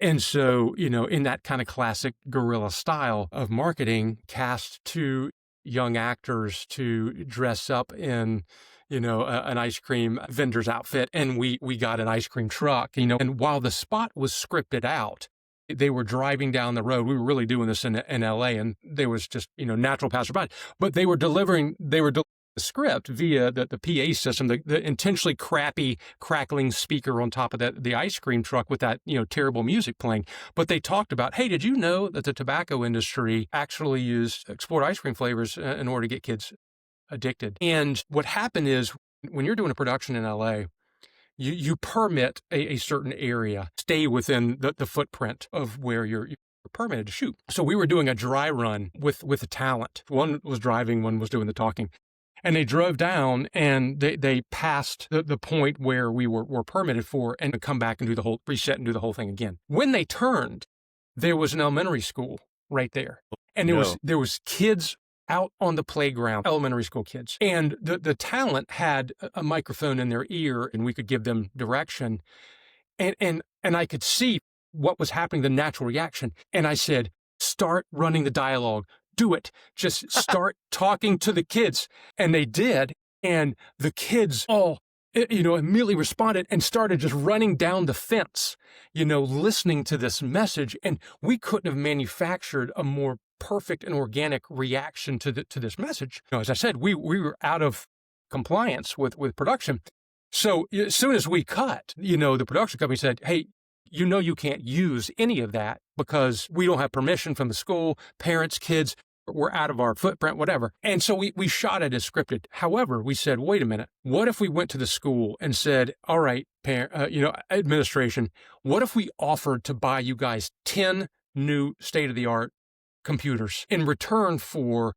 And so, in that kind of classic guerrilla style of marketing, cast two young actors to dress up in, an ice cream vendor's outfit. And we got an ice cream truck, and while the spot was scripted out, they were driving down the road. We were really doing this in LA, and there was just, natural passerby, but they were delivering the script via the PA system, the intentionally crappy, crackling speaker on top of the ice cream truck with that, terrible music playing. But they talked about, hey, did you know that the tobacco industry actually explored ice cream flavors in order to get kids addicted? And what happened is when you're doing a production in LA, you permit a certain area, stay within the footprint of where you're permitted to shoot. So we were doing a dry run with a talent. One was driving, one was doing the talking. And they drove down and they passed the point where we were permitted for and come back and do the whole reset and do the whole thing again. When they turned, there was an elementary school right there. And there was kids out on the playground, elementary school kids. And the talent had a microphone in their ear and we could give them direction. And I could see what was happening, the natural reaction. And I said, start running the dialogue. Do it. Just start talking to the kids. And they did. And the kids all, immediately responded and started just running down the fence, listening to this message. And we couldn't have manufactured a more perfect and organic reaction to this message. As I said, we were out of compliance with production. So as soon as we cut, the production company said, hey, you can't use any of that because we don't have permission from the school, parents, kids. We're out of our footprint, whatever. And so we shot it as scripted. However, we said, wait a minute, what if we went to the school and said, all right, administration, what if we offered to buy you guys 10 new state-of-the-art computers in return for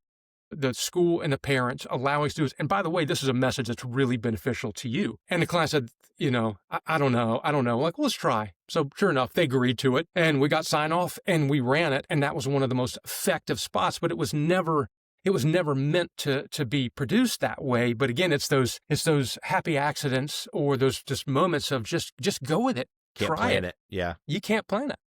the school and the parents allowing us to do this? And by the way, this is a message that's really beneficial to you. And the client said, I don't know. Like, well, let's try. So sure enough, they agreed to it and we got sign off and we ran it. And that was one of the most effective spots, but it was never meant to be produced that way. But again, it's those happy accidents or those just moments of just go with it. Can't try plan it. Yeah. You can't plan it.